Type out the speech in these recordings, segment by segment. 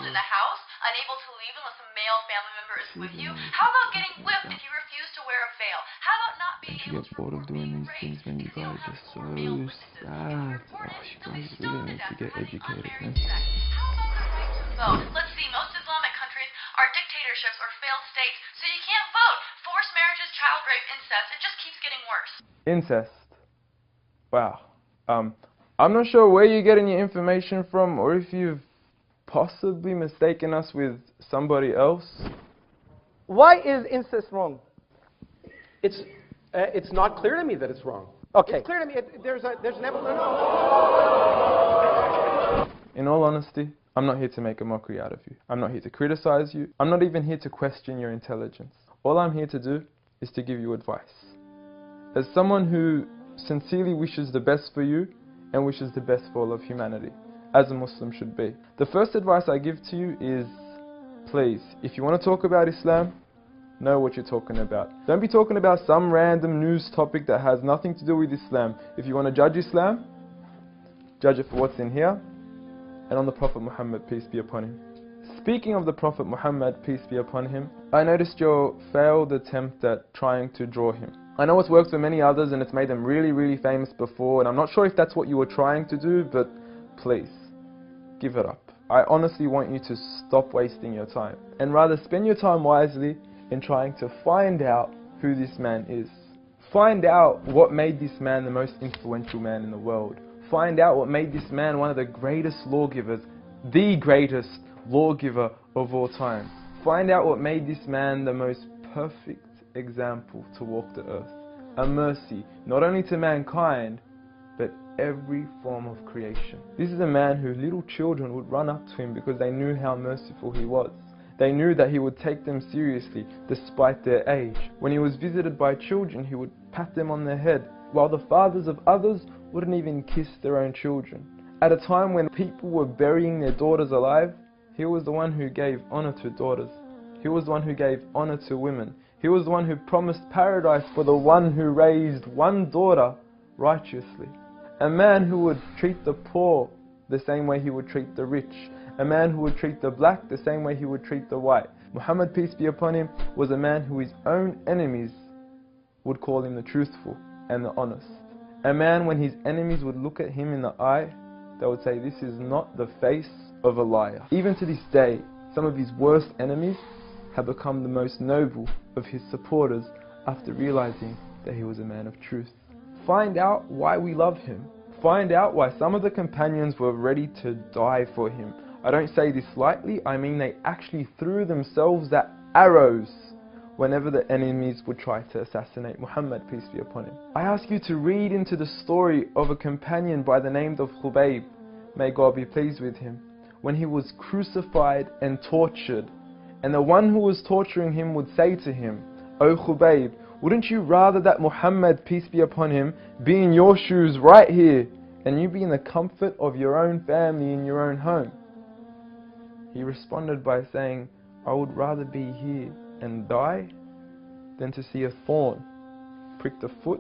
child in the house, unable to leave unless a male family member is with you? How about getting whipped if you refuse to wear a veil? How about not being Don't you able get to bored of report doing being these things, raped man? You because you guys don't have are four male so witnesses? If you sad. report Oh, it, you they'll be guys really stoned to need to death get for having educated, unmarried man. sex. How about the right to vote? Let's see, most Islamic countries are dictatorships or failed states, so you can't vote. Forced marriages, child rape, incest, it just keeps getting worse. Incest. Wow. I'm not sure where you're getting your information from, or if you've possibly mistaken us with somebody else. Why is incest wrong? It's not clear to me that it's wrong. Okay. It's clear to me. There's an evolution. In all honesty, I'm not here to make a mockery out of you. I'm not here to criticize you. I'm not even here to question your intelligence. All I'm here to do is to give you advice. As someone who sincerely wishes the best for you and wishes the best for all of humanity, as a Muslim should be. The first advice I give to you is, please, if you want to talk about Islam, know what you're talking about. Don't be talking about some random news topic that has nothing to do with Islam. If you want to judge Islam, judge it for what's in here and on the Prophet Muhammad, peace be upon him. Speaking of the Prophet Muhammad, peace be upon him, I noticed your failed attempt at trying to draw him. I know it's worked for many others and it's made them really, really famous before, and I'm not sure if that's what you were trying to do, but please, give it up. I honestly want you to stop wasting your time and rather spend your time wisely in trying to find out who this man is. Find out what made this man the most influential man in the world. Find out what made this man one of the greatest lawgivers, the greatest lawgiver of all time. Find out what made this man the most perfect example to walk the earth. A mercy, not only to mankind, but every form of creation. This is a man who little children would run up to him because they knew how merciful he was. They knew that he would take them seriously despite their age. When he was visited by children, he would pat them on the head, while the fathers of others wouldn't even kiss their own children. At a time when people were burying their daughters alive, he was the one who gave honor to daughters. He was the one who gave honor to women. He was the one who promised paradise for the one who raised one daughter righteously. A man who would treat the poor the same way he would treat the rich. A man who would treat the black the same way he would treat the white. Muhammad, peace be upon him, was a man who his own enemies would call him the truthful and the honest. A man, when his enemies would look at him in the eye, they would say, this is not the face of a liar. Even to this day, some of his worst enemies have become the most noble of his supporters after realizing that he was a man of truth. Find out why we love him. Find out why some of the companions were ready to die for him. I don't say this lightly, I mean they actually threw themselves at arrows whenever the enemies would try to assassinate Muhammad, peace be upon him. I ask you to read into the story of a companion by the name of Khubayb, may God be pleased with him, when he was crucified and tortured. And the one who was torturing him would say to him, O Khubayb, wouldn't you rather that Muhammad, peace be upon him, be in your shoes right here, and you be in the comfort of your own family in your own home? He responded by saying, I would rather be here and die than to see a thorn prick the foot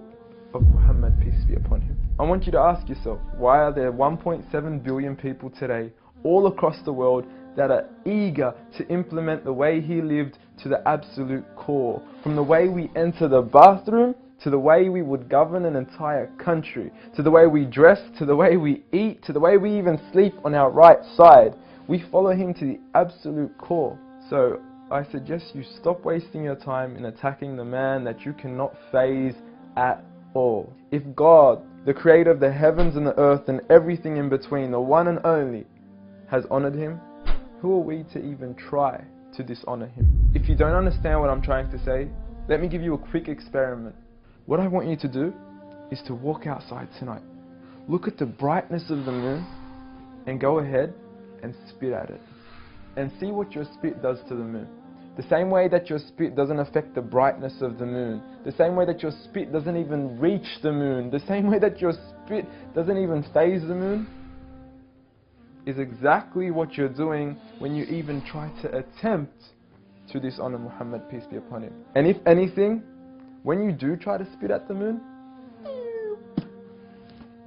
of Muhammad, peace be upon him. I want you to ask yourself, why are there 1.7 billion people today all across the world that are eager to implement the way he lived to the absolute core? From the way we enter the bathroom, to the way we would govern an entire country, to the way we dress, to the way we eat, to the way we even sleep on our right side. We follow him to the absolute core. So I suggest you stop wasting your time in attacking the man that you cannot faze at all. If God, the creator of the heavens and the earth and everything in between, the one and only, has honored him, who are we to even try to dishonor him? If you don't understand what I'm trying to say, let me give you a quick experiment. What I want you to do is to walk outside tonight. Look at the brightness of the moon and go ahead and spit at it. And see what your spit does to the moon. The same way that your spit doesn't affect the brightness of the moon. The same way that your spit doesn't even reach the moon. The same way that your spit doesn't even faze the moon, is exactly what you're doing when you even try to attempt to dishonor Muhammad, peace be upon him. And if anything, when you do try to spit at the moon,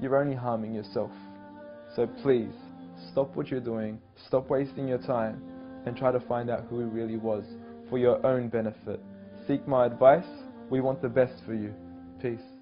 you're only harming yourself. So please, stop what you're doing, stop wasting your time, and try to find out who he really was for your own benefit. Seek my advice. We want the best for you. Peace.